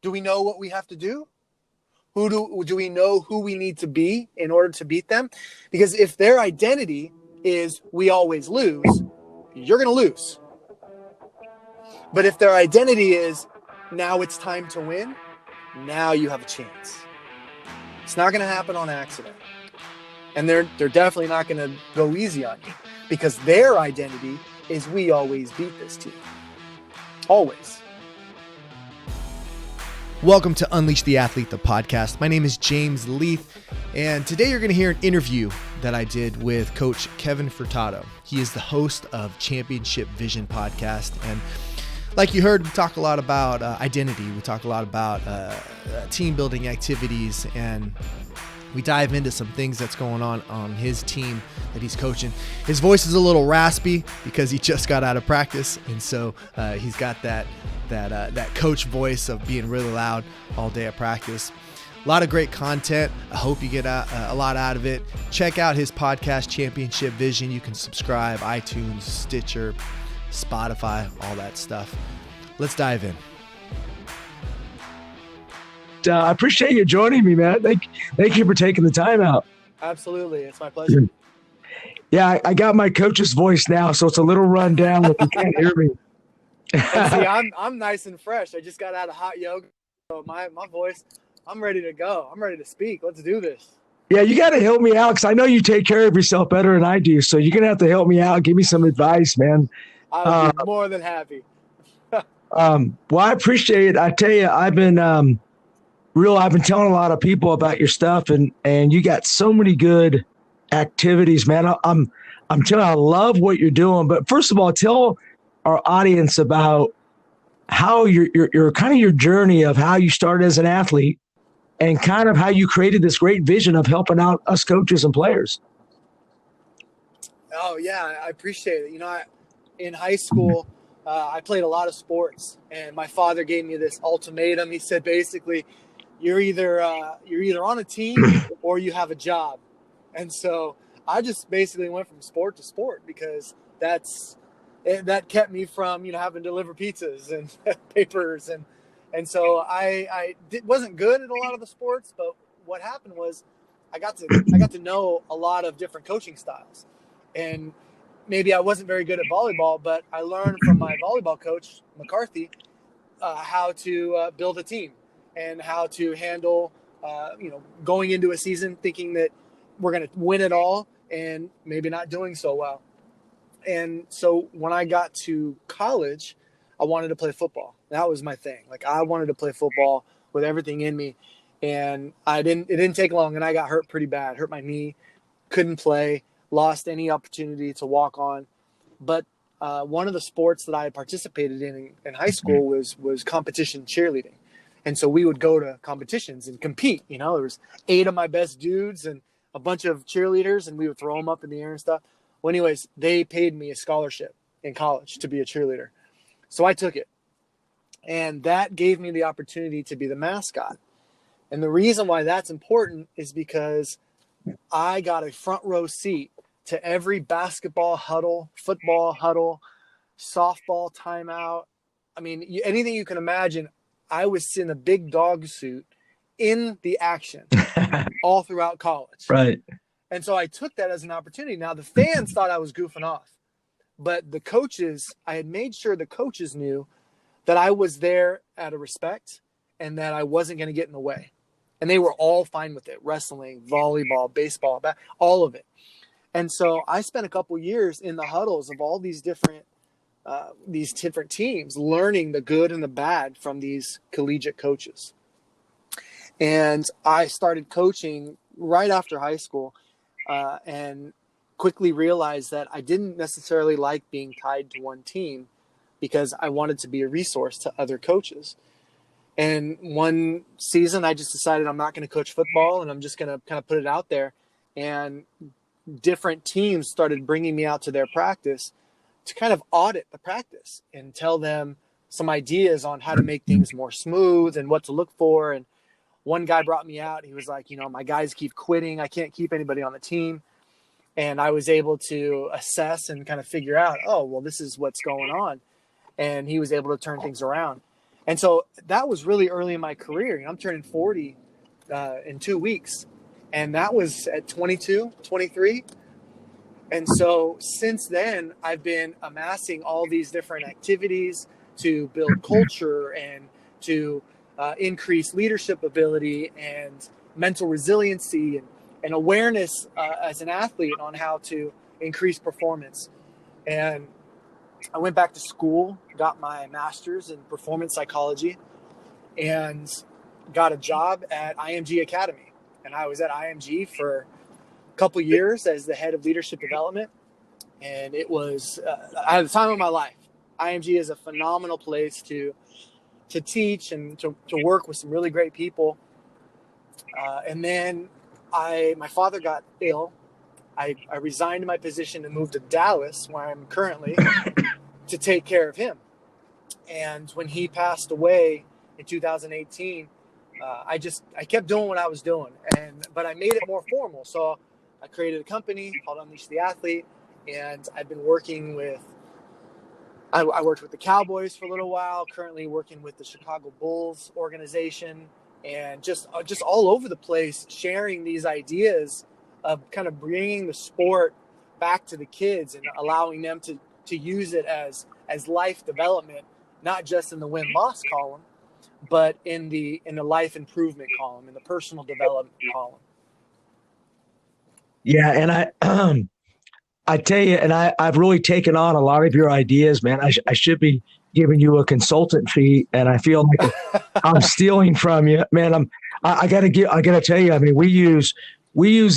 Do we know what we have to do? Do we know who we need to be in order to beat them? Because if their identity is we always lose, you're going to lose. But if their identity is now it's time to win, now you have a chance. It's not going to happen on accident. And they're definitely not going to go easy on you because their identity is we always beat this team. Always. Welcome to Unleash the Athlete, the podcast. My name is James Leith, and today you're going to hear an interview that I did with Coach Kevin Furtado. He is the host of Championship Vision podcast, and like you heard, we talk a lot about identity. We talk a lot about team building activities, and we dive into some things that's going on his team that he's coaching. His voice is a little raspy because he just got out of practice, and so he's got that coach voice of being really loud all day at practice. A lot of great content. I hope you get a lot out of it. Check out his podcast, Championship Vision. You can subscribe, iTunes, Stitcher, Spotify, all that stuff. Let's dive in. I appreciate you joining me, man. Thank you for taking the time out. Absolutely. It's my pleasure. Yeah, I got my coach's voice now, so it's a little run down if you can't hear me. And see, I'm nice and fresh. I just got out of hot yoga. So my voice, I'm ready to go. I'm ready to speak. Let's do this. Yeah, you got to help me out because I know you take care of yourself better than I do. So you're going to have to help me out. Give me some advice, man. I'll be more than happy. Well, I appreciate it. I tell you, I've been telling a lot of people about your stuff, and you got so many good activities, man. I'm telling you, I love what you're doing. But first of all, tell our audience about how your kind of your journey of how you started as an athlete and kind of how you created this great vision of helping out us coaches and players. Oh yeah, I appreciate it. You know, in high school, I played a lot of sports, and my father gave me this ultimatum. He said, basically, you're either on a team or you have a job. And so I just basically went from sport to sport because that kept me from, having to deliver pizzas and papers. And so I wasn't good at a lot of the sports, but what happened was I got to know a lot of different coaching styles. And maybe I wasn't very good at volleyball, but I learned from my volleyball coach, McCarthy, how to build a team and how to handle, going into a season thinking that we're going to win it all and maybe not doing so well. And so when I got to college, I wanted to play football. That was my thing. Like, I wanted to play football with everything in me. And it didn't take long, and I got hurt pretty bad. Hurt my knee, couldn't play, lost any opportunity to walk on. But one of the sports that I had participated in high school was competition cheerleading. And so we would go to competitions and compete. There was 8 of my best dudes and a bunch of cheerleaders, and we would throw them up in the air and stuff. Well, anyways, they paid me a scholarship in college to be a cheerleader. So I took it. And that gave me the opportunity to be the mascot. And the reason why that's important is because I got a front row seat to every basketball huddle, football huddle, softball timeout. I mean, anything you can imagine. I was in a big dog suit in the action all throughout college. Right. And so I took that as an opportunity. Now, the fans thought I was goofing off, but the coaches, I had made sure the coaches knew that I was there out of respect and that I wasn't going to get in the way. And they were all fine with it. Wrestling, volleyball, baseball, all of it. And so I spent a couple years in the huddles of all these different teams, learning the good and the bad from these collegiate coaches. And I started coaching right after high school. And quickly realized that I didn't necessarily like being tied to one team because I wanted to be a resource to other coaches. And one season I just decided I'm not going to coach football and I'm just going to kind of put it out there. And different teams started bringing me out to their practice to kind of audit the practice and tell them some ideas on how to make things more smooth and what to look for. And one guy brought me out. He was like, my guys keep quitting. I can't keep anybody on the team. And I was able to assess and kind of figure out, oh, well, this is what's going on. And he was able to turn things around. And so that was really early in my career. I'm turning 40 in 2 weeks. And that was at 22, 23. And so since then, I've been amassing all these different activities to build culture and to increase leadership ability and mental resiliency and awareness as an athlete on how to increase performance. And I went back to school, got my master's in performance psychology, and got a job at IMG Academy. And I was at IMG for a couple years as the head of leadership development. And it was, I had the time of my life. IMG is a phenomenal place to teach and to work with some really great people. And then my father got ill. I resigned my position and moved to Dallas, where I'm currently, to take care of him. And when he passed away in 2018, I kept doing what I was doing, but I made it more formal. So I created a company called Unleash the Athlete, and I've been working with. I worked with the Cowboys for a little while. Currently working with the Chicago Bulls organization, and just all over the place, sharing these ideas of kind of bringing the sport back to the kids and allowing them to use it as life development, not just in the win-loss column, but in the life improvement column, in the personal development column. Yeah, and I tell you, and I've really taken on a lot of your ideas, man. I should be giving you a consultant fee, and I feel like I'm stealing from you, man. I gotta tell you. I mean, we use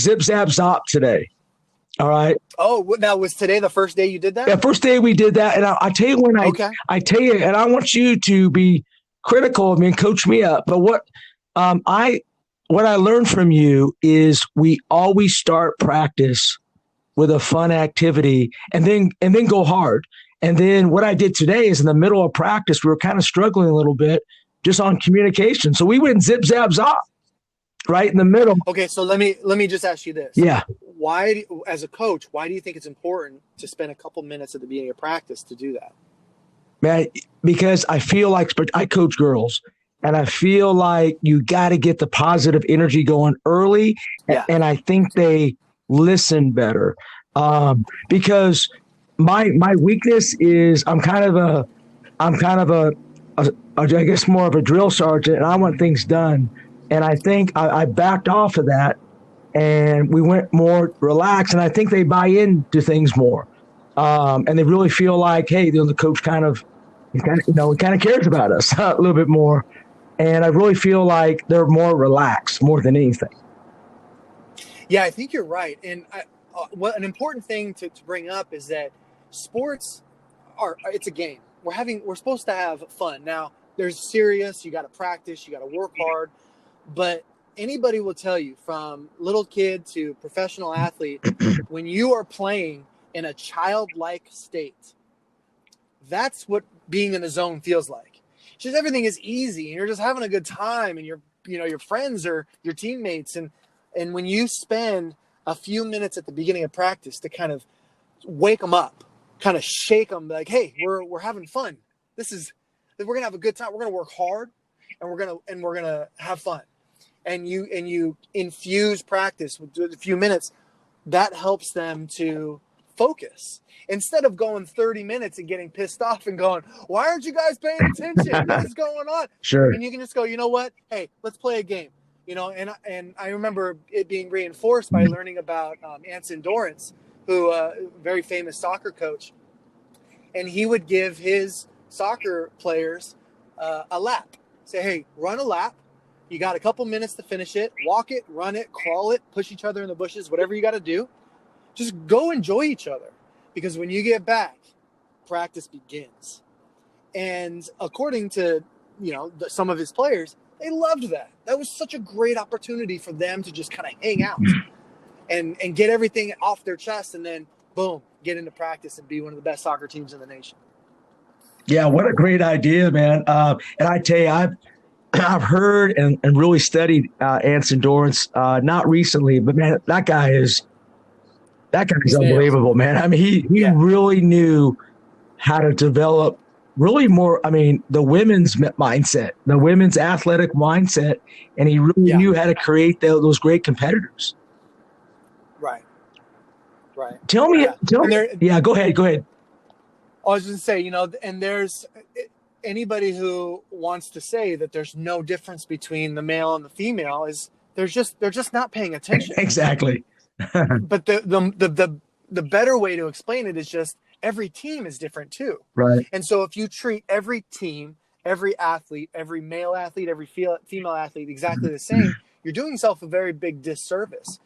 Zip Zap Zop today. All right. Oh, now was today the first day you did that? Yeah, first day we did that, and I tell you I tell you, and I want you to be critical of me and coach me up. But what I learned from you is we always start practice with a fun activity and then go hard. And then what I did today is in the middle of practice, we were kind of struggling a little bit just on communication. So we went zip, zap, zop right in the middle. Okay. So let me just ask you this. Yeah. As a coach, why do you think it's important to spend a couple minutes at the beginning of practice to do that? Man, because I feel like I coach girls, and I feel like you got to get the positive energy going early. Yeah. And I think they listen better, because my weakness is I'm kind of a I guess more of a drill sergeant, and I want things done. And I think I backed off of that, and we went more relaxed. And I think they buy into things more, and they really feel like, hey, the coach kind of cares about us a little bit more. And I really feel like they're more relaxed more than anything. Yeah, I think you're right. And what an important thing to bring up is that sports it's a game. We're supposed to have fun. Now, there's serious, you got to practice, you got to work hard, but anybody will tell you, from little kid to professional athlete, when you are playing in a childlike state, that's what being in the zone feels like. Just everything is easy, and you're just having a good time, and your friends are your teammates, and when you spend a few minutes at the beginning of practice to kind of wake them up, kind of shake them, like, hey, we're having fun. We're gonna have a good time. We're gonna work hard, and we're gonna have fun. And you infuse practice with a few minutes. That helps them to focus. Instead of going 30 minutes and getting pissed off and going, why aren't you guys paying attention? What is going on? Sure. And you can just go, you know what? Hey, let's play a game. And I remember it being reinforced by learning about Anson Dorrance, who very famous soccer coach. And he would give his soccer players a lap. Say, hey, run a lap. You got a couple minutes to finish it. Walk it, run it, crawl it, push each other in the bushes, whatever you got to do. Just go enjoy each other. Because when you get back, practice begins. And according to, some of his players, they loved that. That was such a great opportunity for them to just kind of hang out and get everything off their chest, and then, boom, get into practice and be one of the best soccer teams in the nation. Yeah, what a great idea, man. And I tell you, I've heard and really studied Anson Dorrance, not recently, but, man, that guy is unbelievable, man. I mean, he really knew how to develop really more, I mean, the women's mindset, the women's athletic mindset, and he really Yeah. knew how to create those great competitors. Right. Right. Tell me, Yeah. And there, yeah, go ahead. I was just say, and there's anybody who wants to say that there's no difference between the male and the female is they're just not paying attention. Exactly. But the better way to explain it is just every team is different too. Right. And so if you treat every team, every athlete, every male athlete, every female athlete exactly the same, you're doing yourself a very big disservice,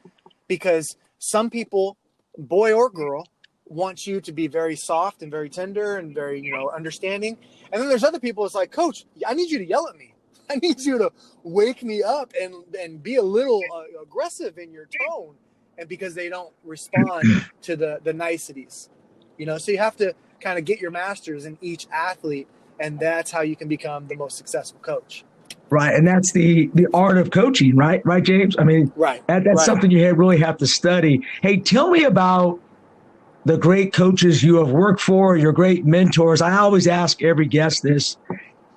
because some people, boy or girl, want you to be very soft and very tender and very, understanding. And then there's other people, it's like, Coach, I need you to yell at me. I need you to wake me up and be a little aggressive in your tone. And because they don't respond to the niceties, so you have to kind of get your masters in each athlete, and that's how you can become the most successful coach. Right. And that's the art of coaching, right? Right, James? I mean, right. That's something you really have to study. Hey, tell me about the great coaches you have worked for, your great mentors. I always ask every guest this.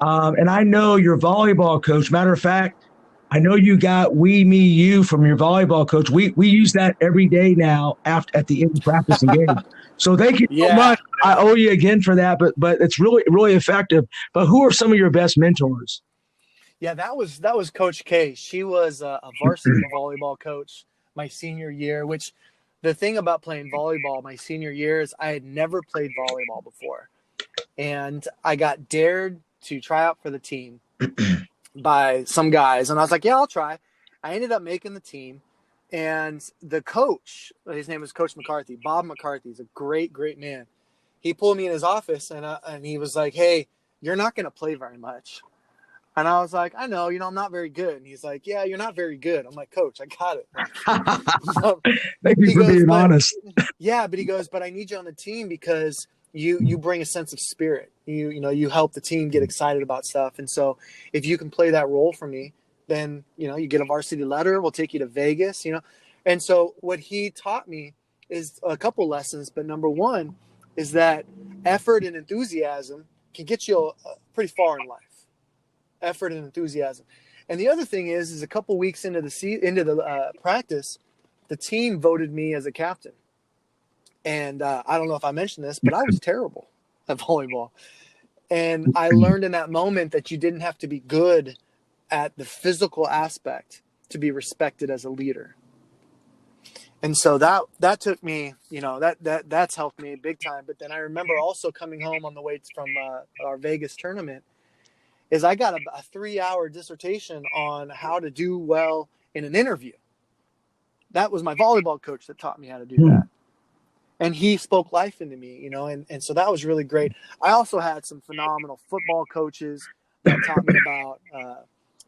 And I know your volleyball coach. Matter of fact, I know you got we, me, you from your volleyball coach. We use that every day now at the end of practice and game. So thank you so much. I owe you again for that, but it's really, really effective. But who are some of your best mentors? Yeah, that was Coach K. She was a varsity volleyball coach my senior year, which the thing about playing volleyball my senior year is I had never played volleyball before. And I got dared to try out for the team by some guys. And I was like, yeah, I'll try. I ended up making the team. And the coach, his name was Coach McCarthy, Bob McCarthy. He's a great, great man. He pulled me in his office and he was like, hey, you're not going to play very much. And I was like, I know, I'm not very good. And he's like, yeah, you're not very good. I'm like, Coach, I got it. Thank you for being honest. Yeah, but he goes, but I need you on the team because you bring a sense of spirit. You help the team get excited about stuff. And so if you can play that role for me, then, you get a varsity letter. We'll take you to Vegas, And so what he taught me is a couple lessons. But number one is that effort and enthusiasm can get you pretty far in life. Effort and enthusiasm. And the other thing is a couple weeks into the practice, the team voted me as a captain. And I don't know if I mentioned this, but I was terrible at volleyball. And I learned in that moment that you didn't have to be good at the physical aspect to be respected as a leader. And so that took me, that's helped me big time. But then I remember also coming home on the way from our Vegas tournament is I got a 3-hour dissertation on how to do well in an interview. That was my volleyball coach that taught me how to do that. And he spoke life into me, and so that was really great. I also had some phenomenal football coaches that taught me about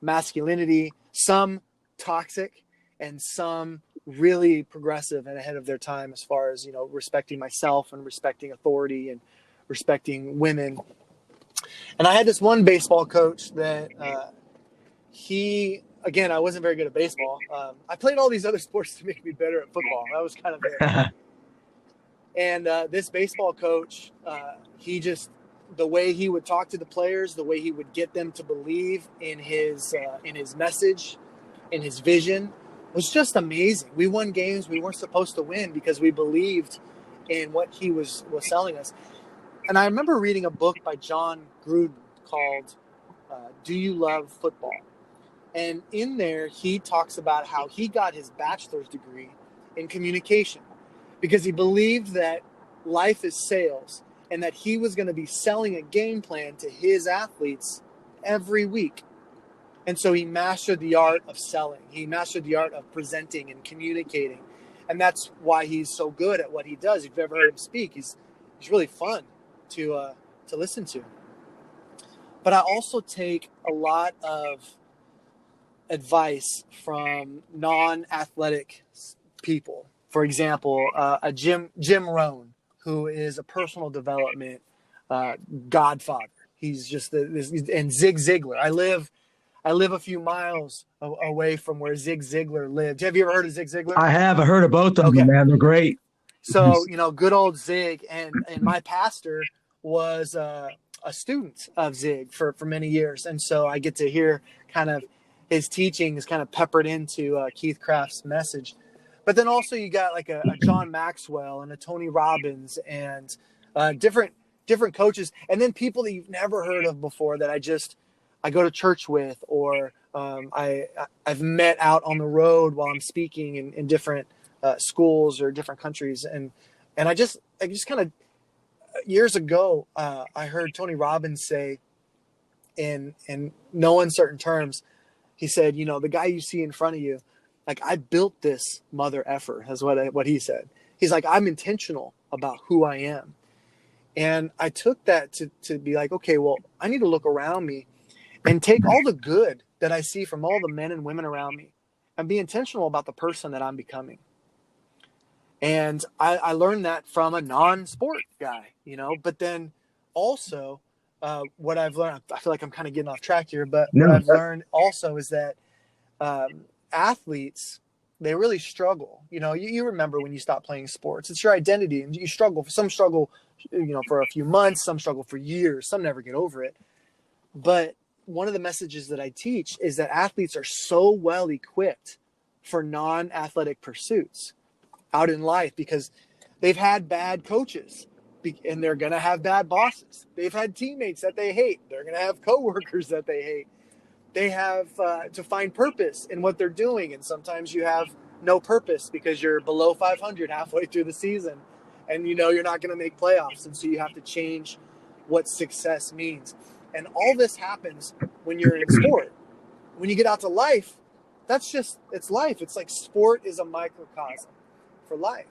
masculinity, some toxic and some really progressive and ahead of their time as far as, respecting myself and respecting authority and respecting women. And I had this one baseball coach that again, I wasn't very good at baseball. I played all these other sports to make me better at football. That was kind of it. And this baseball coach, the way he would talk to the players, the way he would get them to believe in his message, in his vision, was just amazing. We won games we weren't supposed to win because we believed in what he was selling us. And I remember reading a book by John Gruden called Do You Love Football? And in there, he talks about how he got his bachelor's degree in communication because he believed that life is sales and that he was going to be selling a game plan to his athletes every week. And so he mastered the art of selling. He mastered the art of presenting and communicating. And that's why he's so good at what he does. If you've ever heard him speak, he's really fun to listen to. But I also take a lot of advice from non-athletic people. For example, a Jim Rohn, who is a personal development godfather. He's just and Zig Ziglar. I live a few miles away from where Zig Ziglar lived. Have you ever heard of Zig Ziglar? I have. I heard of both of them, man. They're great. So, good old Zig. And my pastor was a a student of Zig for many years. And so I get to hear kind of his teachings kind of peppered into Keith Craft's message. But then also you got like a John Maxwell and a Tony Robbins and different coaches, and then people that you've never heard of before that I go to church with, or I've met out on the road while I'm speaking in different schools or different countries, and I just kind of years ago I heard Tony Robbins say in no uncertain terms, he said, the guy you see in front of you, like, I built this mother effer, is what he said. He's like, I'm intentional about who I am. And I took that to be like, okay, well, I need to look around me and take all the good that I see from all the men and women around me and be intentional about the person that I'm becoming. And I learned that from a non-sport guy, but then also what I've learned, I feel like I'm kind of getting off track here, but what I've learned also is that athletes, they really struggle. You remember when you stop playing sports, it's your identity, and you struggle. Some struggle, for a few months, some struggle for years, some never get over it. But one of the messages that I teach is that athletes are so well equipped for non-athletic pursuits out in life because they've had bad coaches and they're going to have bad bosses. They've had teammates that they hate. They're going to have coworkers that they hate. They have to find purpose in what they're doing. And sometimes you have no purpose because you're below 500 halfway through the season and you're not going to make playoffs. And so you have to change what success means. And all this happens when you're in sport. When you get out to life, it's life. It's like sport is a microcosm for life.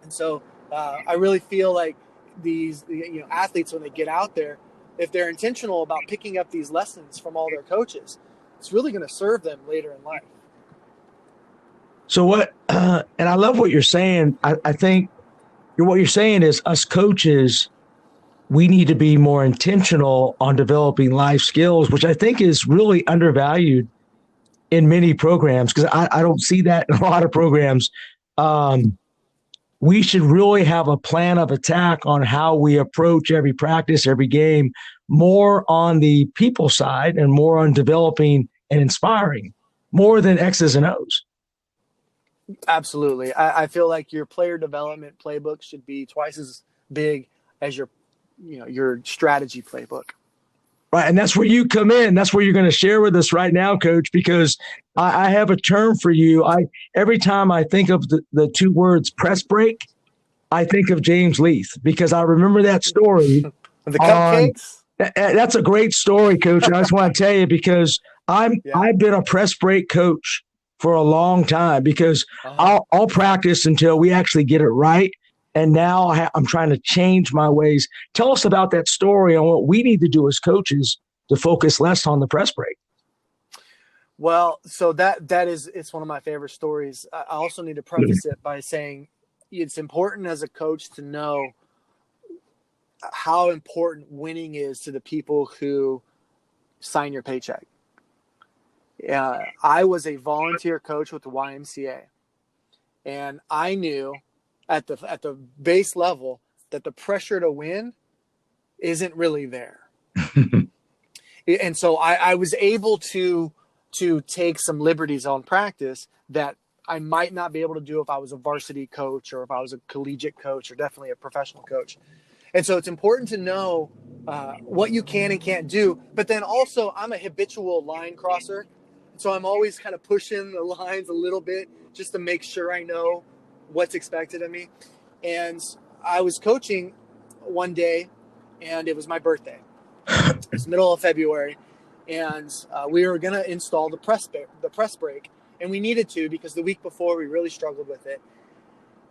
And so I really feel like these athletes, when they get out there, if they're intentional about picking up these lessons from all their coaches, it's really going to serve them later in life. So and I love what you're saying. I think what you're saying is us coaches, we need to be more intentional on developing life skills, which I think is really undervalued in many programs because I don't see that in a lot of programs. We should really have a plan of attack on how we approach every practice, every game, more on the people side and more on developing and inspiring, more than X's and O's. Absolutely. I feel like your player development playbook should be twice as big as your strategy playbook. Right. And that's where you come in. That's where you're going to share with us right now, Coach, because I have a term for you. Every time I think of the two words press break, I think of James Leith because I remember that story. The cupcakes? That's a great story, Coach. And I just want to tell you because I've been a press break coach for a long time because I'll practice until we actually get it right. And now I'm trying to change my ways. Tell us about that story and what we need to do as coaches to focus less on the press break. Well, so it's one of my favorite stories. I also need to preface it by saying it's important as a coach to know how important winning is to the people who sign your paycheck. I was a volunteer coach with the YMCA, and I knew at the base level that the pressure to win isn't really there. And so I was able to take some liberties on practice that I might not be able to do if I was a varsity coach or if I was a collegiate coach or definitely a professional coach. And so it's important to know what you can and can't do. But then also I'm a habitual line crosser. So I'm always kind of pushing the lines a little bit just to make sure I know what's expected of me. And I was coaching one day and it was my birthday. It was middle of February. And we were going to install the press break. And we needed to because the week before we really struggled with it.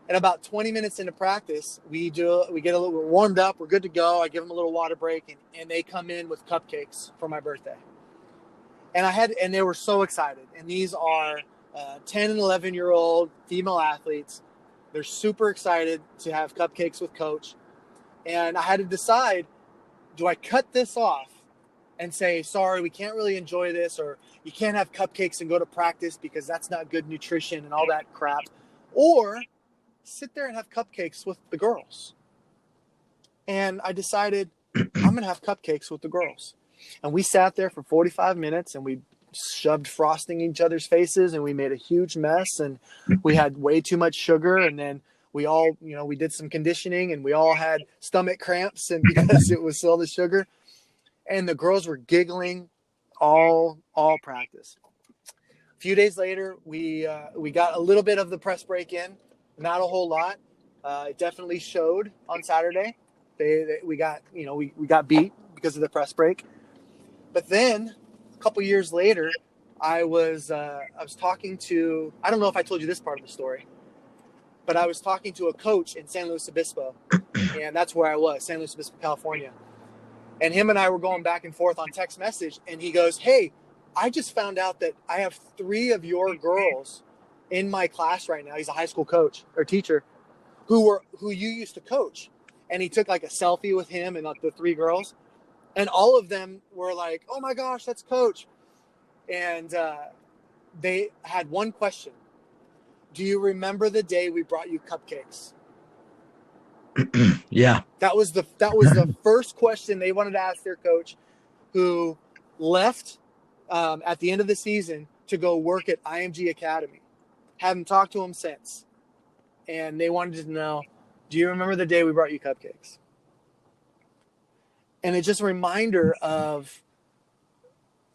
And about 20 minutes into practice, we're warmed up, we're good to go. I give them a little water break and they come in with cupcakes for my birthday. And they were so excited. And these are 10 and 11-year-old female athletes. They're super excited to have cupcakes with coach. And I had to decide, do I cut this off and say, sorry, we can't really enjoy this, or you can't have cupcakes and go to practice because that's not good nutrition and all that crap, or sit there and have cupcakes with the girls? And I decided I'm going to have cupcakes with the girls. And we sat there for 45 minutes and we shoved frosting in each other's faces and we made a huge mess and we had way too much sugar. And then we all, we did some conditioning and we all had stomach cramps and because it was all the sugar. And the girls were giggling all practice. A few days later, we got a little bit of the press break in, not a whole lot. It definitely showed on Saturday. We got beat because of the press break. But then a couple years later, I was talking to, I don't know if I told you this part of the story, but I was talking to a coach in San Luis Obispo, and that's where I was, San Luis Obispo, California. And him and I were going back and forth on text message, and he goes, "Hey, I just found out that I have 3 of your girls in my class right now." He's a high school coach or teacher who you used to coach. And he took like a selfie with him and like the 3 girls. And all of them were like, "Oh my gosh, that's Coach." And they had one question. "Do you remember the day we brought you cupcakes?" Yeah. That was the first question they wanted to ask their coach, who left at the end of the season to go work at IMG Academy. Haven't talked to him since. And they wanted to know, "Do you remember the day we brought you cupcakes?" And it's just a reminder of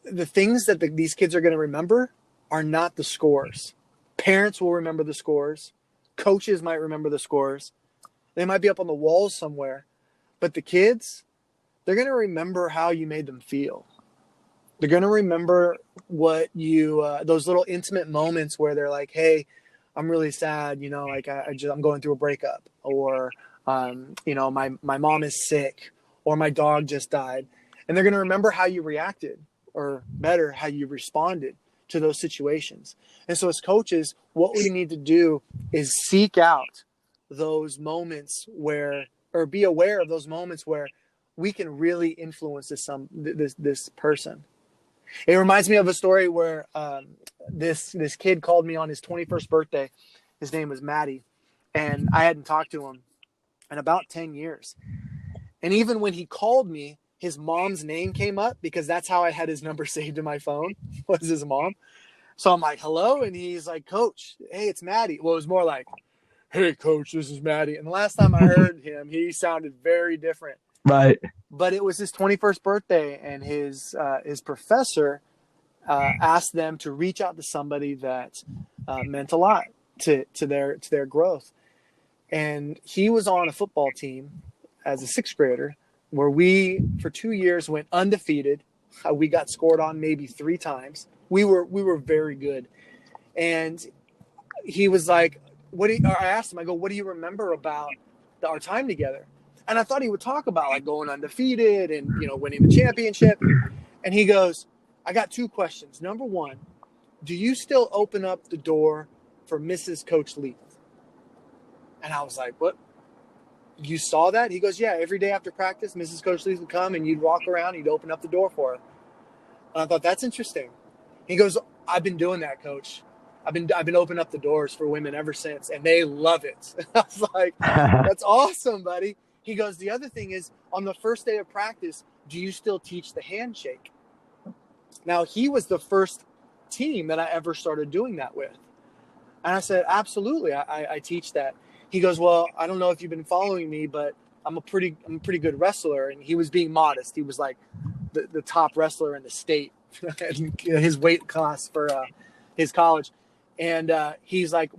the things that these kids are going to remember are not the scores. Parents will remember the scores. Coaches might remember the scores. They might be up on the walls somewhere. But the kids, they're going to remember how you made them feel. They're going to remember what you, those little intimate moments where they're like, "Hey, I'm really sad. I'm going through a breakup," or, my mom is sick, or my dog just died. And they're going to remember how you reacted, or better, how you responded to those situations. And so as coaches, what we need to do is seek out those moments or be aware of those moments where we can really influence this person. It reminds me of a story where this kid called me on his 21st birthday. His name was Maddie, and I hadn't talked to him in about 10 years. And even when he called me, his mom's name came up because that's how I had his number saved in my phone, was his mom. So I'm like, "Hello?" And he's like, "Coach, hey, it's Maddie." Well, it was more like, "Hey, Coach, this is Maddie." And the last time I heard him, he sounded very different. Right. But it was his 21st birthday, and his professor asked them to reach out to somebody that meant a lot to their growth. And he was on a football team as a 6th grader where we, for 2 years, went undefeated. We got scored on maybe 3 times. We were very good. And he was like, I asked him, I go, "What do you remember about our time together?" And I thought he would talk about like going undefeated and, winning the championship. And he goes, "I got 2 questions. Number 1, do you still open up the door for Mrs. Coach Leith?" And I was like, "What? You saw that?" He goes, "Yeah, every day after practice, Mrs. Coach Leith would come and you'd walk around, you'd open up the door for her." And I thought, that's interesting. He goes, "I've been doing that, Coach. I've been opening up the doors for women ever since, and they love it." I was like, "That's awesome, buddy." He goes, "The other thing is, on the first day of practice, do you still teach the handshake?" Now, he was the first team that I ever started doing that with. And I said, "Absolutely, I teach that." He goes, "Well, I don't know if you've been following me, but I'm a pretty good wrestler." And he was being modest. He was like the top wrestler in the state in his weight class for his college. And he's like,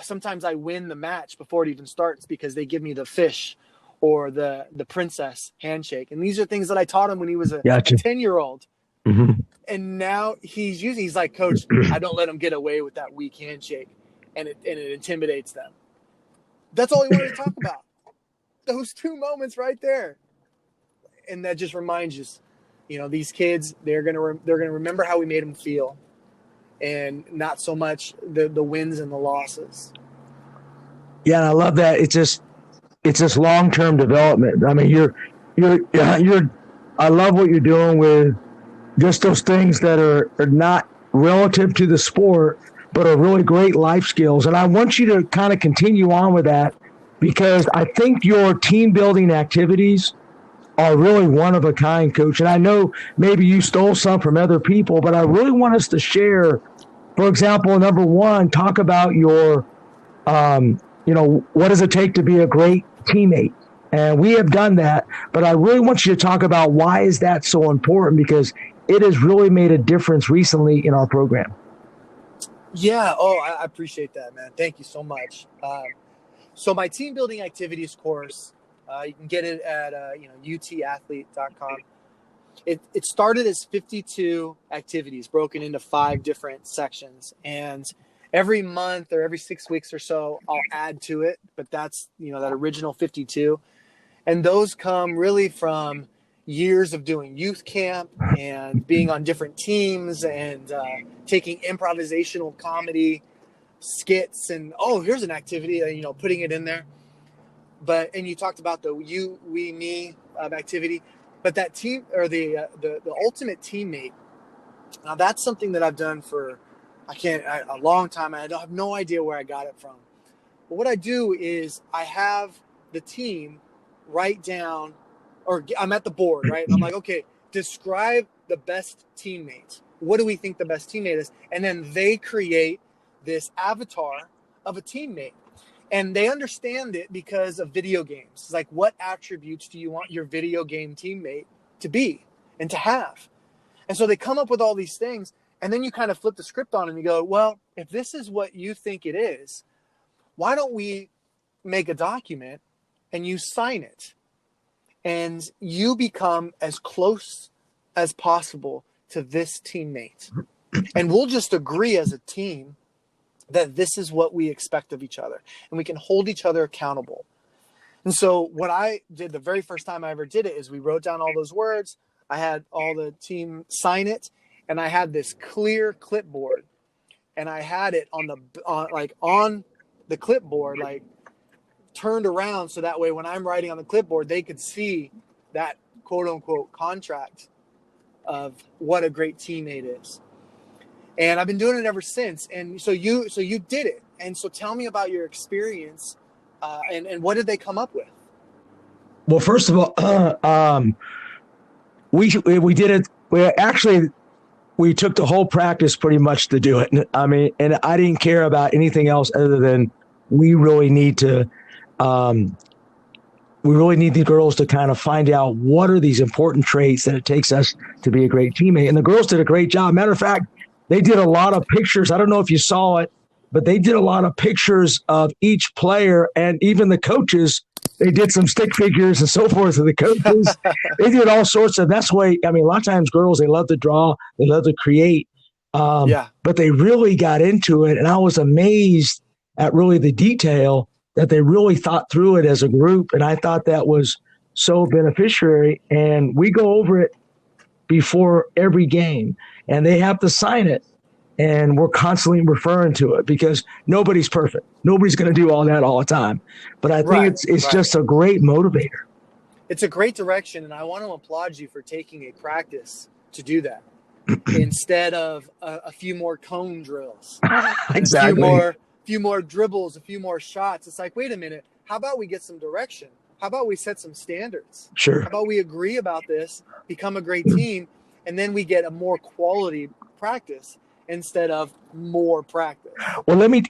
sometimes I win the match before it even starts because they give me the fish or the princess handshake. And these are things that I taught him when he was a 10-year-old. Mm-hmm. And now he's like, "Coach, I don't let him get away with that weak handshake. And it intimidates them." That's all he wanted to talk about. Those 2 moments right there. And that just reminds you, these kids, they're going to remember how we made them feel, and not so much the wins and the losses. Yeah, and I love that. It's just long-term development. I mean, I love what you're doing with just those things that are not relative to the sport, but are really great life skills. And I want you to kind of continue on with that, because I think your team building activities are really one of a kind, Coach. And I know maybe you stole some from other people, but I really want us to share, for example, number one, talk about your, what does it take to be a great teammate? And we have done that, but I really want you to talk about why is that so important, because it has really made a difference recently in our program. Yeah. Oh, I appreciate that, man. Thank you so much. So my team building activities course, you can get it at utathlete.com. It started as 52 activities broken into 5 different sections, and every month or every 6 weeks or so I'll add to it, but that's that original 52, and those come really from years of doing youth camp and being on different teams and taking improvisational comedy skits, and here's an activity, putting it in there. And you talked about the you, we, me activity, but that team, or the ultimate teammate. Now that's something that I've done for a long time. I have no idea where I got it from. But what I do is I have the team write down, or I'm at the board, right? And I'm like, okay, describe the best teammate. What do we think the best teammate is? And then they create this avatar of a teammate. And they understand it because of video games. It's like, what attributes do you want your video game teammate to be and to have? And so they come up with all these things, and then you kind of flip the script on and you go, well, if this is what you think it is, why don't we make a document and you sign it? And you become as close as possible to this teammate. And we'll just agree as a team that this is what we expect of each other, and we can hold each other accountable. And so what I did the very first time I ever did it is we wrote down all those words. I had all the team sign it, and I had this clear clipboard, and I had it on the clipboard, like turned around, so that way when I'm writing on the clipboard, they could see that quote unquote contract of what a great teammate is. And I've been doing it ever since. And so you did it. And so tell me about your experience, and what did they come up with? Well, first of all, we did it. We took the whole practice pretty much to do it. I mean, and I didn't care about anything else other than we really need the girls to kind of find out what are these important traits that it takes us to be a great teammate. And the girls did a great job. Matter of fact, they did a lot of pictures. I don't know if you saw it, but they did a lot of pictures of each player, and even the coaches. They did some stick figures and so forth of the coaches. They did all sorts of. That's why, I mean, a lot of times girls, they love to draw, they love to create, but they really got into it, and I was amazed at really the detail that they really thought through it as a group, and I thought that was so beneficiary. And we go over it before every game, and they have to sign it, and we're constantly referring to it because nobody's perfect. Nobody's going to do all that all the time, but I think it's just a great motivator. It's a great direction, and I want to applaud you for taking a practice to do that instead of a few more cone drills. Exactly. A few more dribbles, a few more shots. It's like, wait a minute, how about we get some direction? How about we set some standards? Sure. How about we agree about this, become a great team, and then we get a more quality practice instead of more practice. Well, let me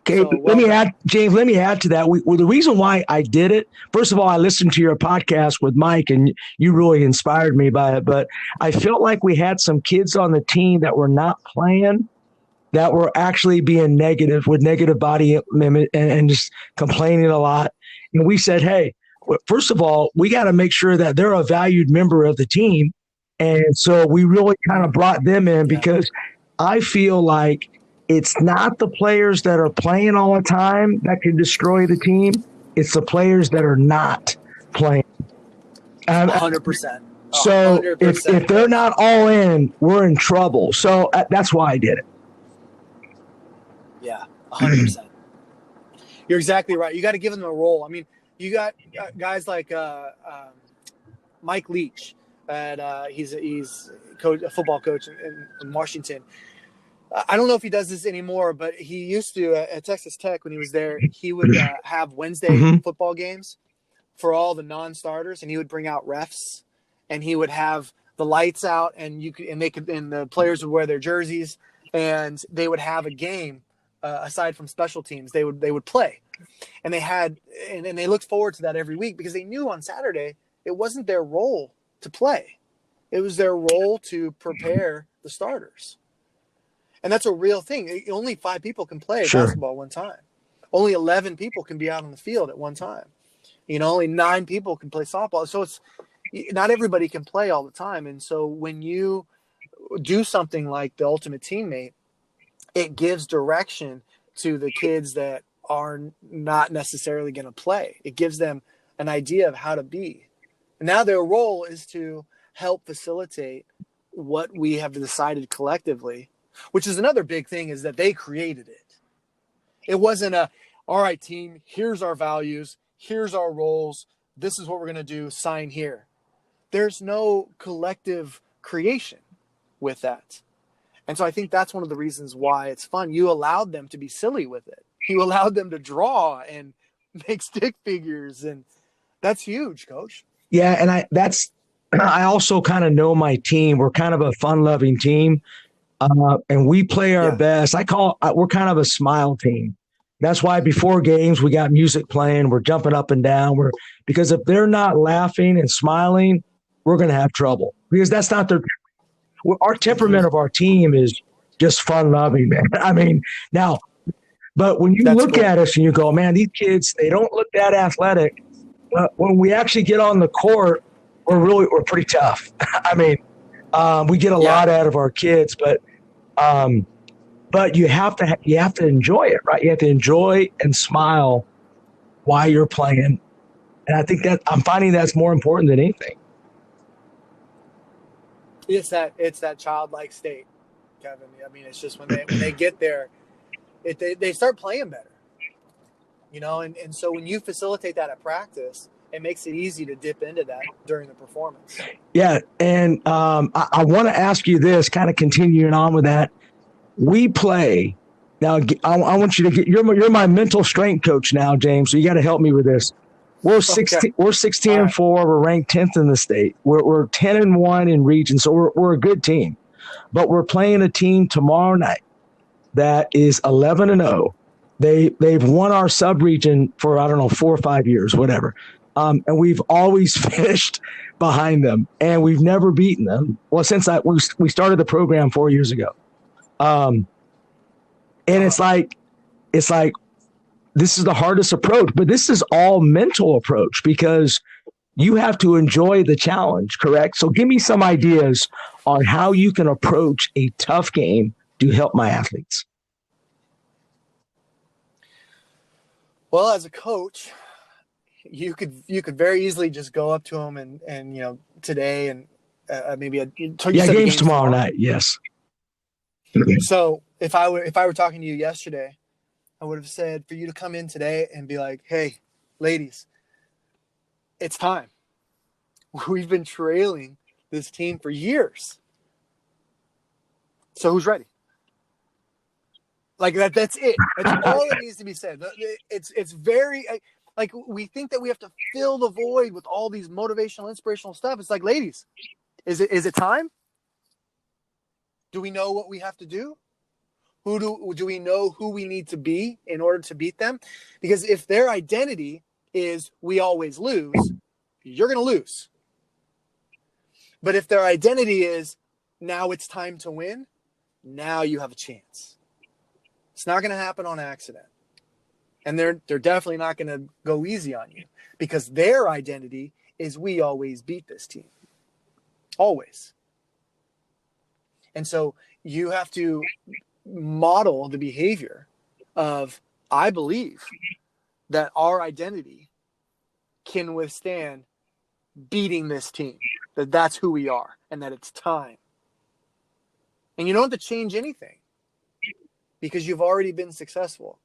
add, James, let me add to that. The reason why I did it, first of all, I listened to your podcast with Mike, and you really inspired me by it, but I felt like we had some kids on the team that were not playing, that were actually being negative, with negative body image and just complaining a lot. And we said, hey, first of all, we got to make sure that they're a valued member of the team. And so we really kind of brought them in because I feel like it's not the players that are playing all the time that can destroy the team. It's the players that are not playing. 100%. So 100%. If they're not all in, we're in trouble. So that's why I did it. Yeah, 100%. You're exactly right. You got to give them a role. I mean, you got guys like Mike Leach. He's a football coach in Washington. I don't know if he does this anymore, but he used to at Texas Tech when he was there. He would have Wednesday football games for all the non-starters, and he would bring out refs and he would have the lights out, and the players would wear their jerseys, and they would have a game aside from special teams. They would play, and they looked forward to that every week because they knew on Saturday it wasn't their role to play. It was their role to prepare the starters. And that's a real thing. Only 5 people can play basketball at one time. Only 11 people can be out on the field at one time. Only 9 people can play softball. So it's not everybody can play all the time. And so when you do something like the Ultimate Teammate, it gives direction to the kids that are not necessarily going to play. It gives them an idea of how to be. And now their role is to help facilitate what we have decided collectively, which is another big thing, is that they created it. It wasn't all right, team, here's our values, here's our roles, this is what we're going to do, sign here. There's no collective creation with that. And so I think that's one of the reasons why it's fun. You allowed them to be silly with it. You allowed them to draw and make stick figures, and that's huge, Coach. Yeah, and I also kind of know my team. We're kind of a fun-loving team, and we play our best. We're kind of a smile team. That's why before games we got music playing. We're jumping up and down. Because if they're not laughing and smiling, we're going to have trouble. Because that's not our temperament of our team is just fun-loving, man. I mean, now, but when you look at us and you go, man, these kids, they don't look that athletic. But when we actually get on the court, we're pretty tough. I mean, we get a lot out of our kids, but you have to enjoy it, right? You have to enjoy and smile while you're playing, and I think that I'm finding that's more important than anything. It's that childlike state, Kevin. I mean, it's just when they get there, they start playing better, and so when you facilitate that at practice, it makes it easy to dip into that during the performance. Yeah, and I want to ask you this, kind of continuing on with that. We play now. I want you to get. You're my mental strength coach now, James. So you got to help me with this. We're 16. Okay. We're 16-4. We're ranked 10th in the state. We're 10-1 in region. So we're a good team, but we're playing a team tomorrow night that is 11-0. They've won our sub region for 4 or 5 years, whatever. And we've always finished behind them, and we've never beaten them. Well, since we started the program 4 years ago. And it's like this is the hardest approach, but this is all mental approach because you have to enjoy the challenge, correct? So give me some ideas on how you can approach a tough game to help my athletes. Well, as a coach, you could very easily just go up to them and today and maybe games tomorrow night. Yes. So if I were talking to you yesterday, I would have said for you to come in today and be like, hey, ladies, it's time. We've been trailing this team for years. So who's ready? Like that's it. That's all that needs to be said. It's very like we think that we have to fill the void with all these motivational, inspirational stuff. It's like, ladies, is it time? Do we know what we have to do? Do we know who we need to be in order to beat them? Because if their identity is we always lose, you're going to lose. But if their identity is now it's time to win, now you have a chance. It's not going to happen on accident. And they're definitely not going to go easy on you because their identity is we always beat this team. Always. And so you have to model the behavior of, I believe that our identity can withstand beating this team, that's who we are and that it's time. And you don't have to change anything because you've already been successful.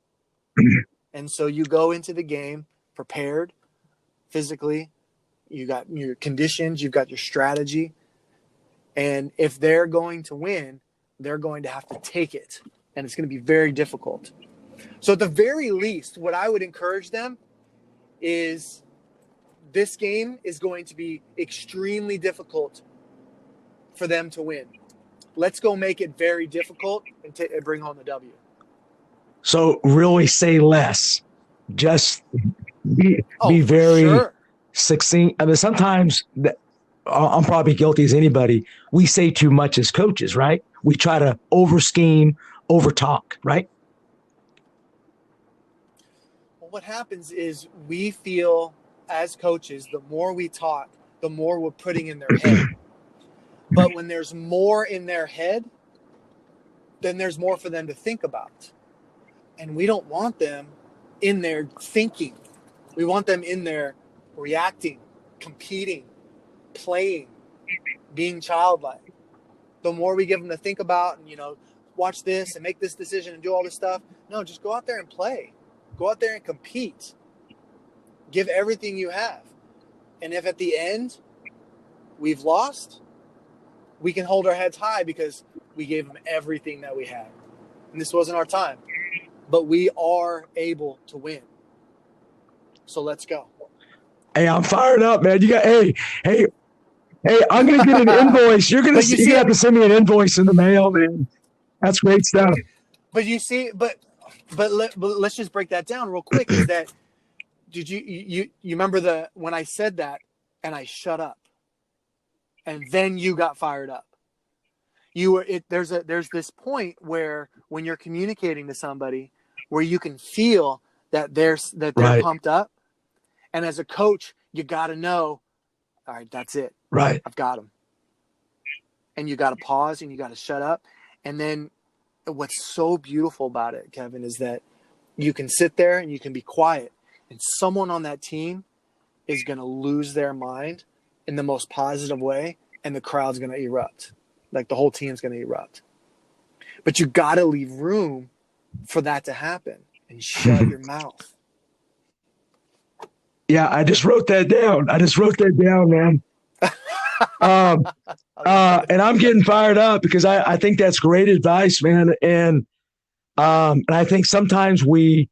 And so you go into the game prepared physically, you got your conditions, you've got your strategy. And if they're going to win, they're going to have to take it. And it's going to be very difficult. So at the very least, what I would encourage them is this game is going to be extremely difficult for them to win. Let's go make it very difficult and bring home the W. So really say less. Just be very sure. succinct. I mean, sometimes I'm probably guilty as anybody. We say too much as coaches, right? We try to over scheme, over talk, right? Well, what happens is we feel as coaches, the more we talk, the more we're putting in their head. But when there's more in their head, then there's more for them to think about. And we don't want them in there thinking. We want them in there reacting, competing, playing, being childlike. The more we give them to think about and, watch this and make this decision and do all this stuff. No, just go out there and play. Go out there and compete. Give everything you have. And if at the end we've lost, we can hold our heads high because we gave them everything that we had. And this wasn't our time. But we are able to win. So let's go. Hey, I'm fired up, man. You got hey, I'm gonna get an invoice. You're gonna have to send me an invoice in the mail, man. That's great stuff. But you see, but let's just break that down real quick. Is that did you remember when I said that and I shut up, and then you got fired up? There's this point where when you're communicating to somebody where you can feel that they're right. pumped up, and as a coach you got to know, all right, that's it, right? I've got them, and you got to pause and you got to shut up. And then what's so beautiful about it, Kevin, is that you can sit there and you can be quiet, and someone on that team is going to lose their mind in the most positive way, and the crowd's going to erupt. Like the whole team's going to erupt. But you got to leave room for that to happen and shut your mouth. Yeah, I just wrote that down. Man. And I'm getting fired up because I think that's great advice, man. And I think sometimes we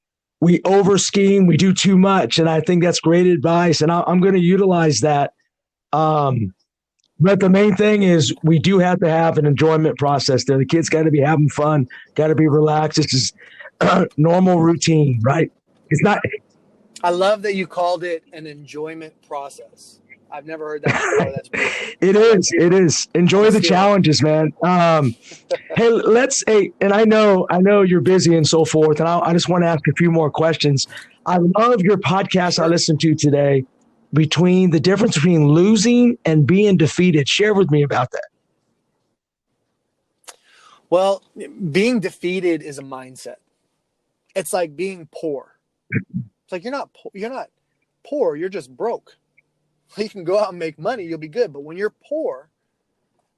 over scheme, we do too much, and I think that's great advice. And I'm going to utilize that. But the main thing is we do have to have an enjoyment process there. The kids got to be having fun, got to be relaxed. This is normal routine, right? It's not. I love that you called it an enjoyment process. I've never heard that before. That's beautiful. It is. Enjoy the challenges, man. Hey, and I know you're busy and so forth, and I just want to ask a few more questions. I love your podcast I listened to today. The difference between losing and being defeated. Share with me about that. Well, being defeated is a mindset. It's like being poor. It's like you're not poor, you're just broke. You can go out and make money, you'll be good. But when you're poor,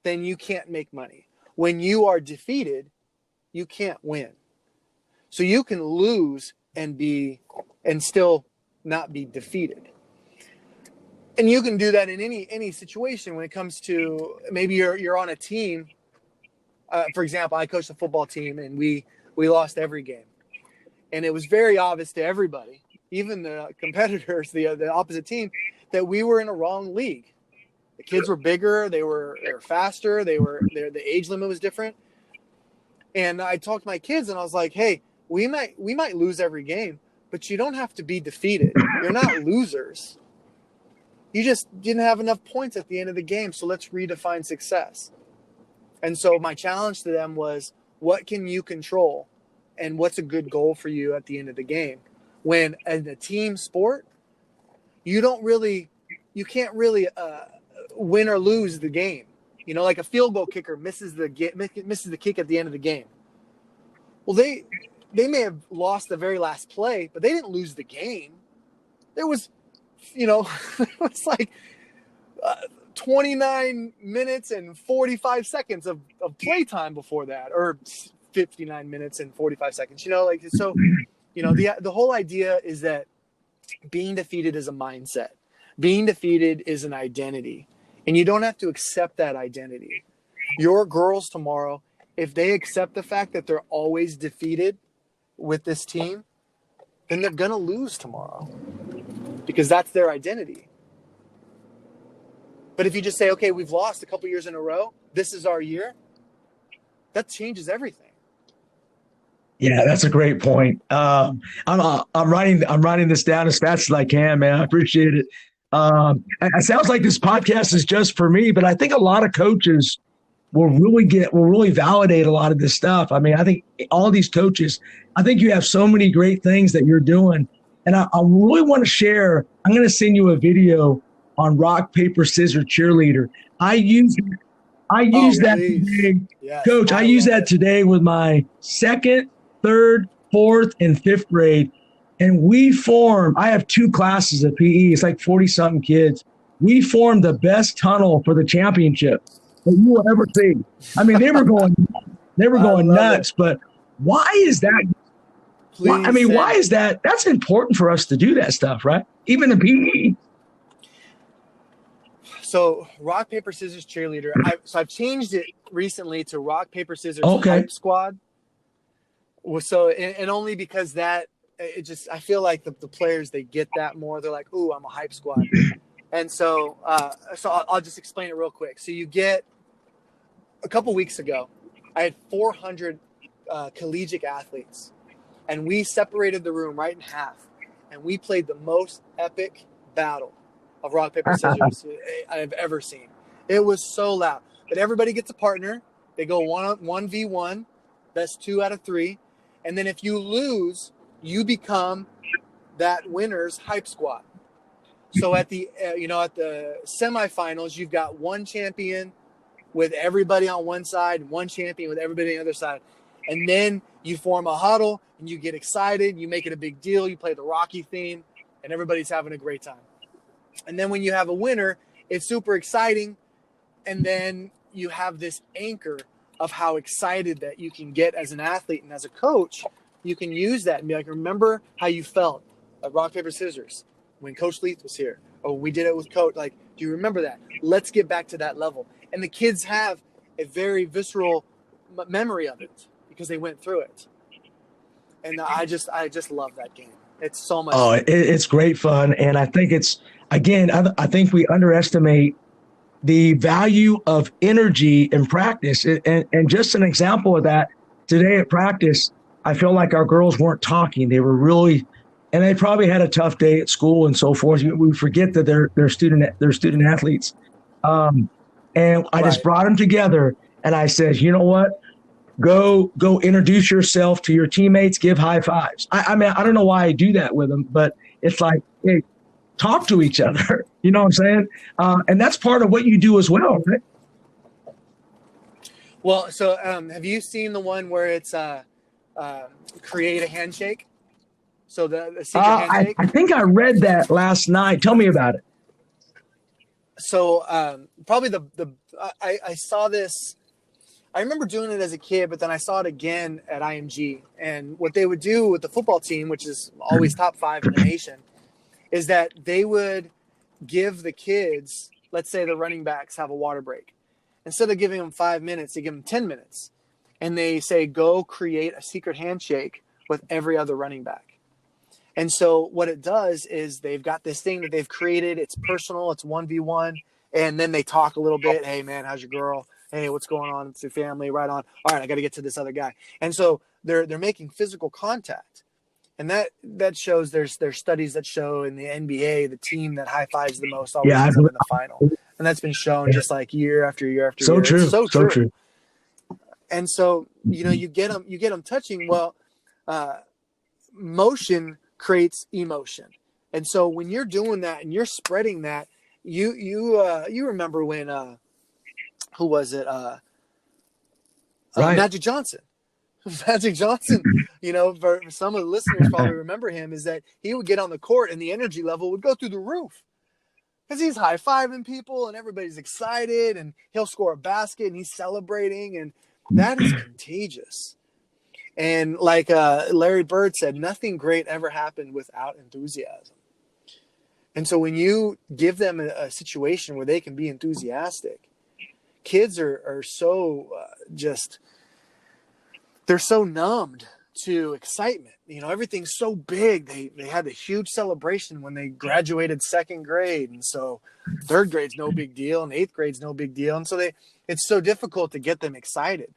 then you can't make money. When you are defeated, you can't win. So you can lose and still not be defeated. And you can do that in any situation when it comes to maybe you're on a team. For example, I coached a football team and we lost every game. And it was very obvious to everybody, even the competitors, the opposite team, that we were in a wrong league. The kids were bigger, they were faster, the age limit was different. And I talked to my kids and I was like, hey, we might lose every game, but you don't have to be defeated. You're not losers. You just didn't have enough points at the end of the game, so let's redefine success. And so my challenge to them was, what can you control and what's a good goal for you at the end of the game? When in a team sport, you can't really win or lose the game. Like a field goal kicker misses the kick at the end of the game. Well, they may have lost the very last play, but they didn't lose the game. There was, it's like 29 minutes and 45 seconds of play time before that, or 59 minutes and 45 seconds. The whole idea is that being defeated is a mindset. Being defeated is an identity. And you don't have to accept that identity. Your girls tomorrow, if they accept the fact that they're always defeated with this team, then they're going to lose tomorrow because that's their identity. But if you just say, okay, we've lost a couple years in a row, this is our year, that changes everything. Yeah, that's a great point. I'm writing this down as fast as I can, man. I appreciate it. It sounds like this podcast is just for me, but I think a lot of coaches will really validate a lot of this stuff. I mean, I think all these coaches, I think you have so many great things that you're doing, and I really want to share. I'm going to send you a video on rock paper scissors cheerleader. I use that today, yes, Coach. I use that today with my second, third, fourth, and fifth grade. And I have 2 classes of PE. It's like 40-something kids. We formed the best tunnel for the championship that you will ever see. I mean, they were going nuts. But why is that? Why is that? That's important for us to do that stuff, right? Even the PE. So rock, paper, scissors cheerleader. I've changed it recently to rock, paper, scissors hype squad. So, and only because that, I feel like the players, they get that more. They're like, ooh, I'm a hype squad. And so I'll just explain it real quick. So you get, a couple weeks ago, I had 400 collegiate athletes, and we separated the room right in half, and we played the most epic battle of rock, paper, scissors I've ever seen. It was so loud. But everybody gets a partner. They go 1v1. That's 2 out of 3. And then if you lose, you become that winner's hype squad. So at the at the semifinals, you've got one champion with everybody on one side and one champion with everybody on the other side. And then you form a huddle and you get excited. You make it a big deal. You play the Rocky theme and everybody's having a great time. And then when you have a winner, it's super exciting. And then you have this anchor of how excited that you can get as an athlete and as a coach. You can use that and be like, remember how you felt at rock, paper, scissors when Coach Leith was here, or we did it with Coach. Like, do you remember that? Let's get back to that level. And the kids have a very visceral memory of it because they went through it. And I just love that game. It's so much fun. It's great fun. And I think I think we underestimate the value of energy in practice. And just an example of that, today at practice, I feel like our girls weren't talking. They were really, and they probably had a tough day at school and so forth. We forget that they're student athletes. And I just brought them together and I said, you know what? Go introduce yourself to your teammates, give high fives. I mean, I don't know why I do that with them, but it's like, hey, talk to each other. You know what I'm saying? And that's part of what you do as well, right? Well, so have you seen the one where it's create a handshake? So the secret handshake? I think I read that last night. Tell me about it. So probably I saw this. I remember doing it as a kid, but then I saw it again at IMG. And what they would do with the football team, which is always top 5 in the nation, is that they would give the kids, let's say the running backs have a water break. Instead of giving them 5 minutes, they give them 10 minutes. And they say, go create a secret handshake with every other running back. And so what it does is they've got this thing that they've created. It's personal. It's 1v1. And then they talk a little bit. Hey, man, how's your girl? Hey, what's going on? It's your family. Right on. All right, I got to get to this other guy. And so they're making physical contact. And that shows there's studies that show in the NBA, the team that high fives the most always ends up in the final. And that's been shown just like year after year after year. True. It's so true. And so, you get them touching. Well, motion creates emotion. And so when you're doing that and you're spreading that, you remember when, who was it? Magic Johnson. Magic Johnson, for some of the listeners probably remember him, is that he would get on the court and the energy level would go through the roof because he's high-fiving people and everybody's excited and he'll score a basket and he's celebrating, and that is contagious. And like Larry Bird said, nothing great ever happened without enthusiasm. And so when you give them a situation where they can be enthusiastic, kids are so they're so numbed to excitement. Everything's so big. They had a huge celebration when they graduated second grade. And so third grade's no big deal and eighth grade's no big deal. And so it's so difficult to get them excited.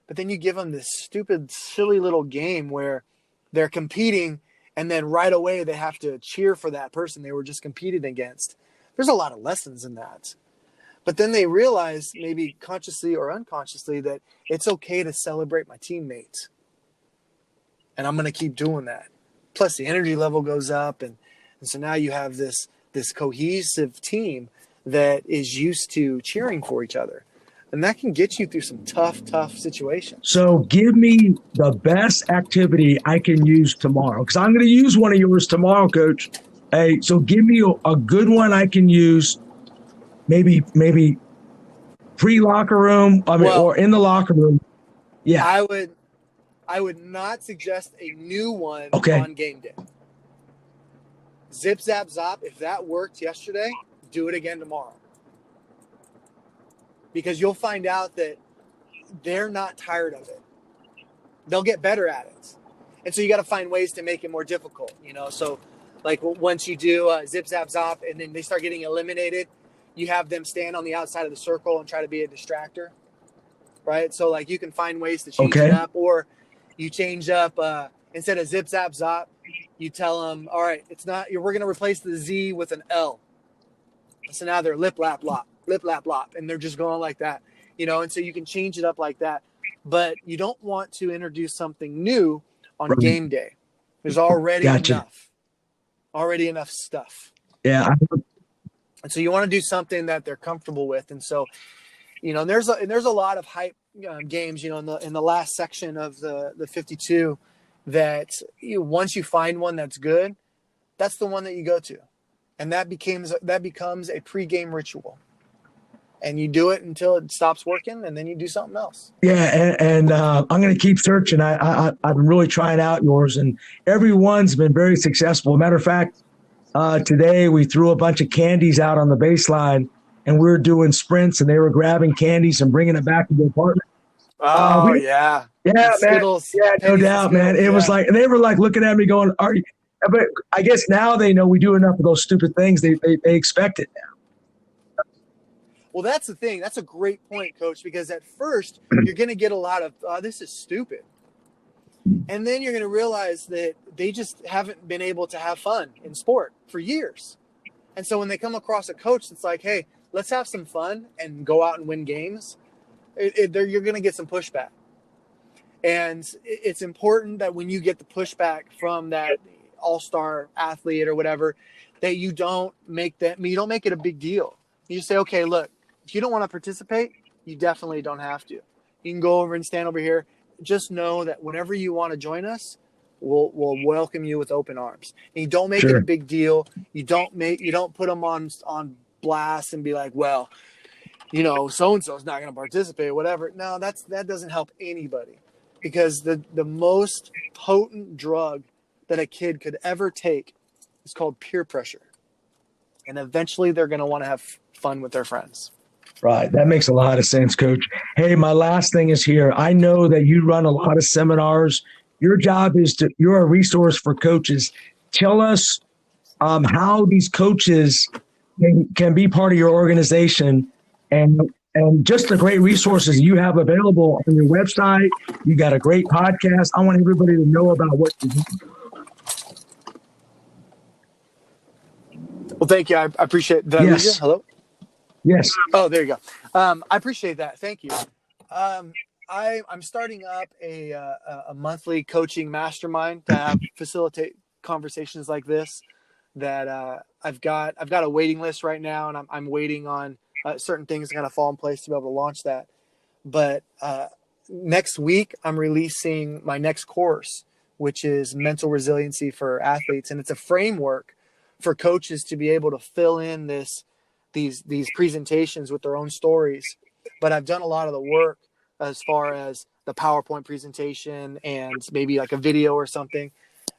But then you give them this stupid, silly little game where they're competing and then right away they have to cheer for that person they were just competing against. There's a lot of lessons in that. But then they realize, maybe consciously or unconsciously, that it's okay to celebrate my teammates. And I'm going to keep doing that. Plus the energy level goes up. And so now you have this cohesive team that is used to cheering for each other. And that can get you through some tough situations. So give me the best activity I can use tomorrow, because I'm going to use one of yours tomorrow, Coach. Hey, so give me a good one I can use, maybe pre-locker room, or in the locker room. Yeah. I would not suggest a new one Okay. on game day. Zip, zap, zop. If that worked yesterday, do it again tomorrow. Because you'll find out that they're not tired of it. They'll get better at it. And so you got to find ways to make it more difficult, So like once you do zip, zap, zop, and then they start getting eliminated, you have them stand on the outside of the circle and try to be a distractor, right? So like you can find ways to change it up, or you change up instead of zip, zap, zop, you tell them, all right, we're going to replace the Z with an L. So now they're lip, lap, lop. Lip, lap, lop, and they're just going like that, and so you can change it up like that, but you don't want to introduce something new on game day. There's already enough stuff. Yeah. And so you want to do something that they're comfortable with. And so, there's a lot of hype games, in the last section of the 52 that once you find one that's good, that's the one that you go to. And that becomes a pregame ritual. And you do it until it stops working, and then you do something else. Yeah, and I'm going to keep searching. I've been really trying out yours, and everyone's been very successful. Matter of fact, today we threw a bunch of candies out on the baseline, and we were doing sprints, and they were grabbing candies and bringing it back to the apartment. Oh, yeah. Yeah, man. Skittles, yeah, no doubt, man. It was like, they were like looking at me going, "Are you?" But I guess now they know we do enough of those stupid things. They expect it now. Well, that's the thing. That's a great point, Coach, because at first you're going to get a lot of, this is stupid. And then you're going to realize that they just haven't been able to have fun in sport for years. And so when they come across a coach that's like, hey, let's have some fun and go out and win games, you're going to get some pushback. And it's important that when you get the pushback from that all-star athlete or whatever, that you don't make it a big deal. You just say, okay, look, if you don't want to participate, you definitely don't have to. You can go over and stand over here. Just know that whenever you want to join us, we'll welcome you with open arms. And you don't make it a big deal. You don't put them on blast and be like, well, so-and-so's not going to participate, whatever. No, that doesn't help anybody, because the most potent drug that a kid could ever take is called peer pressure. And eventually they're going to want to have fun with their friends. Right. That makes a lot of sense, Coach. Hey, my last thing is here. I know that you run a lot of seminars. Your job is you're a resource for coaches. Tell us how these coaches can be part of your organization, and just the great resources you have available on your website. You got a great podcast. I want everybody to know about what you do. Well, thank you. I appreciate that. Yes. Hello? Yes. Oh, there you go. I appreciate that. Thank you. I'm starting up a monthly coaching mastermind to facilitate conversations like this. That I've got a waiting list right now, and I'm waiting on certain things to kind of fall in place to be able to launch that. But next week, I'm releasing my next course, which is mental resiliency for athletes, and it's a framework for coaches to be able to fill in these presentations with their own stories. But I've done a lot of the work as far as the PowerPoint presentation and maybe like a video or something.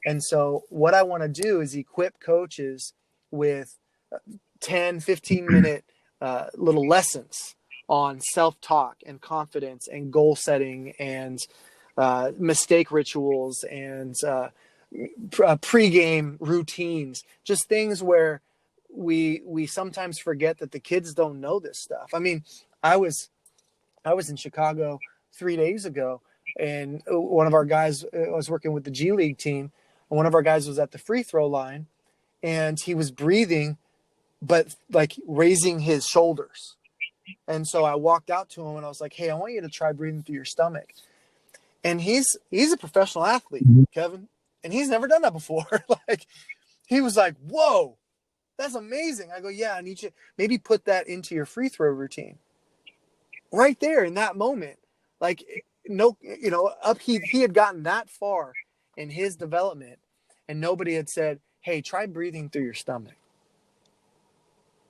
And so what I want to do is equip coaches with 10, 15-minute little lessons on self-talk and confidence and goal setting and mistake rituals and pregame routines, just things where we sometimes forget that the kids don't know this stuff. I mean, I was in Chicago 3 days ago, and one of our guys was working with the G League team, and one of our guys was at the free throw line, and he was breathing, but like raising his shoulders. And so I walked out to him and I was like, "Hey, I want you to try breathing through your stomach." And he's a professional athlete, Kevin, and he's never done that before. Like, he was like, "Whoa, that's amazing." I go, "Yeah, I need you maybe put that into your free throw routine." Right there in that moment, like, no, he had gotten that far in his development, and nobody had said, "Hey, try breathing through your stomach."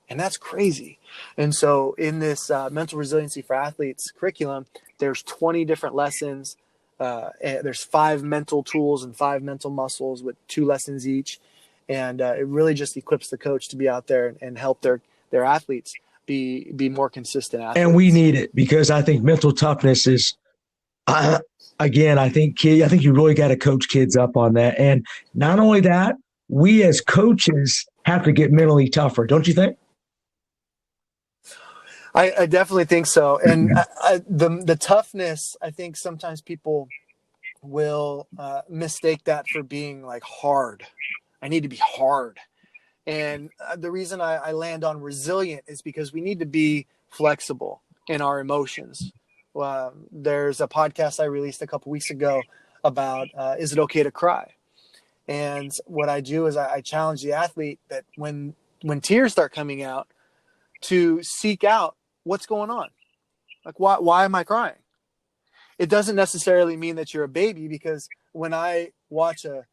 And that's crazy. And so in this mental resiliency for athletes curriculum, there's 20 different lessons. And there's 5 mental tools and 5 mental muscles with 2 lessons each. And it really just equips the coach to be out there and help their athletes be more consistent athletes. And we need it, because I think mental toughness is, again, I think you really got to coach kids up on that. And not only that, we as coaches have to get mentally tougher, don't you think? I definitely think so. And the toughness, I think sometimes people will mistake that for being like hard. I need to be hard. And the reason I land on resilient is because we need to be flexible in our emotions. There's a podcast I released a couple weeks ago about is it okay to cry? And what I do is I challenge the athlete that when tears start coming out, to seek out what's going on. Like, why am I crying? It doesn't necessarily mean that you're a baby, because when I watch a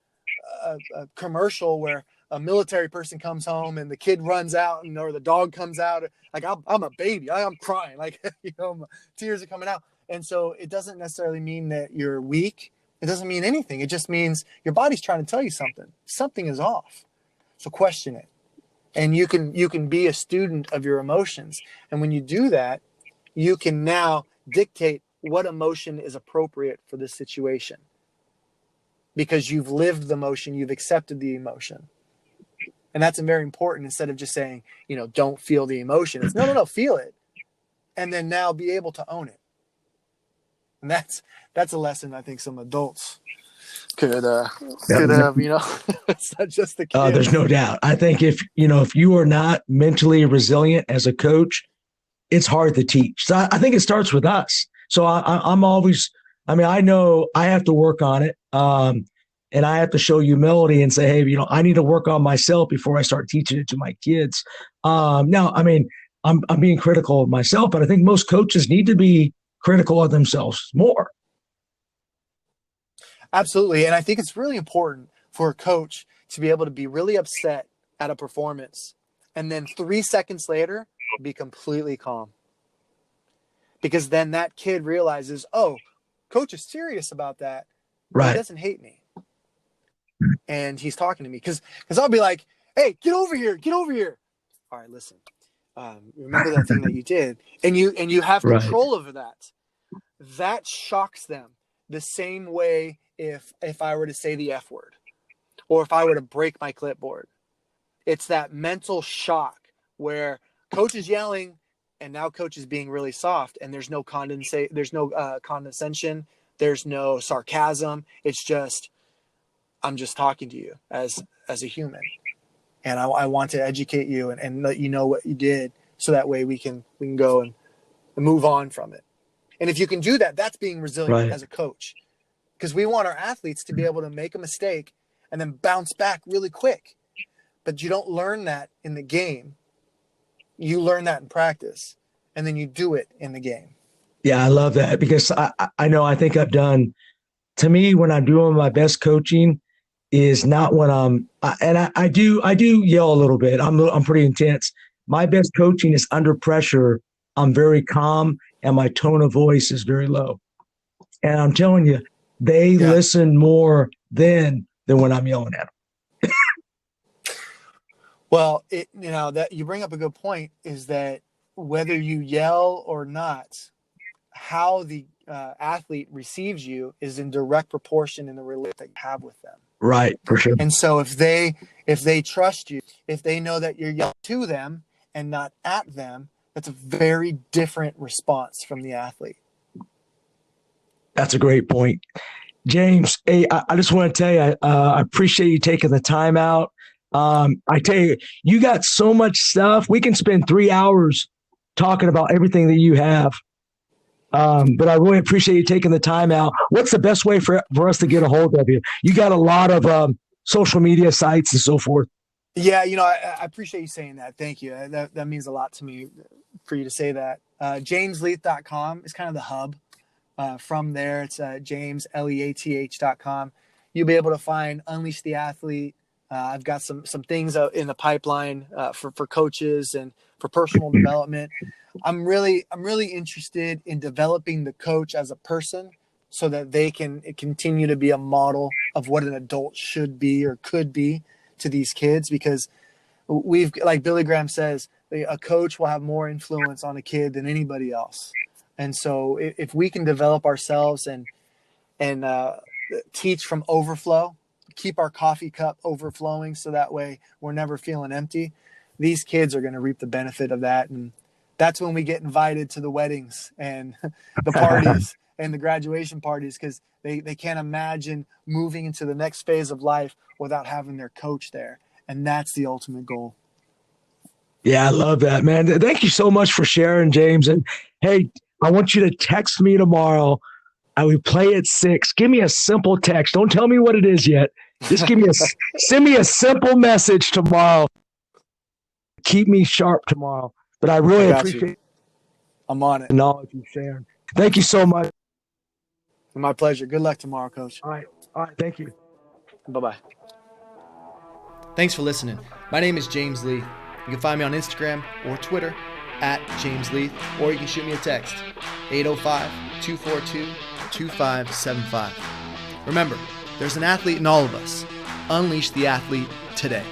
commercial where a military person comes home and the kid runs out, or the dog comes out, like, I'm a baby. I'm crying. Like, tears are coming out. And so it doesn't necessarily mean that you're weak. It doesn't mean anything. It just means your body's trying to tell you something. Something is off. So question it. And you can be a student of your emotions. And when you do that, you can now dictate what emotion is appropriate for this situation, because you've lived the emotion, you've accepted the emotion. And that's very important. Instead of just saying, don't feel the emotion. It's no, feel it. And then now be able to own it. And that's a lesson I think some adults could have, it's not just the kids. There's no doubt. I think if you are not mentally resilient as a coach, it's hard to teach. So I think it starts with us. So I'm always, I know I have to work on it. And I have to show humility and say, hey, I need to work on myself before I start teaching it to my kids. Now, I'm being critical of myself, but I think most coaches need to be critical of themselves more. Absolutely. And I think it's really important for a coach to be able to be really upset at a performance and then 3 seconds later be completely calm. Because then that kid realizes, oh, coach is serious about that. Right. He doesn't hate me. And he's talking to me. Because I'll be like, hey, get over here. All right, listen. Remember that thing that you did? And you have control over that. That shocks them the same way if I were to say the F word or if I were to break my clipboard. It's that mental shock where coach is yelling and now coach is being really soft, and there's no condescension, there's no sarcasm. It's just, I'm just talking to you as a human, and I want to educate you and let you know what you did, so that way we can go and move on from it. And if you can do that, that's being resilient as a coach, because we want our athletes to be able to make a mistake and then bounce back really quick. But you don't learn that in the game. You learn that in practice, and then you do it in the game. Yeah, I love that, because I know, I think I've done, to me, when I'm doing my best coaching is not when I do yell a little bit. I'm pretty intense. My best coaching is under pressure. I'm very calm and my tone of voice is very low. And I'm telling you, they listen more then than when I'm yelling at them. Well, that you bring up a good point, is that whether you yell or not, how the athlete receives you is in direct proportion in the relationship that you have with them. Right, for sure. And so if they trust you, if they know that you're yelling to them and not at them, that's a very different response from the athlete. That's a great point. James, hey, I just want to tell you, I appreciate you taking the time out. I tell you, you got so much stuff. We can spend 3 hours talking about everything that you have. But I really appreciate you taking the time out. What's the best way for us to get a hold of you? You got a lot of social media sites and so forth. Yeah, I appreciate you saying that. Thank you. That means a lot to me for you to say that. JamesLeath.com is kind of the hub. From there, it's JamesLeath.com. You'll be able to find Unleash the Athlete. I've got some things in the pipeline for coaches and for personal development. I'm really interested in developing the coach as a person so that they can continue to be a model of what an adult should be or could be to these kids, because we've, like Billy Graham says, a coach will have more influence on a kid than anybody else. And so if we can develop ourselves and teach from overflow, keep our coffee cup overflowing so that way we're never feeling empty, these kids are going to reap the benefit of that. And that's when we get invited to the weddings and the parties and the graduation parties, because they can't imagine moving into the next phase of life without having their coach there. And that's the ultimate goal. Yeah, I love that, man. Thank you so much for sharing, James. And hey, I want you to text me tomorrow. I will play at 6. Give me a simple text. Don't tell me what it is yet. Just send me a simple message tomorrow. Keep me sharp tomorrow. But I really appreciate I'm on it. the knowledge you shared. Thank you so much. My pleasure. Good luck tomorrow, Coach. All right. Thank you. Bye-bye. Thanks for listening. My name is James Leath. You can find me on Instagram or Twitter at James Leath, or you can shoot me a text, 805-242-2575. Remember, there's an athlete in all of us. Unleash the athlete today.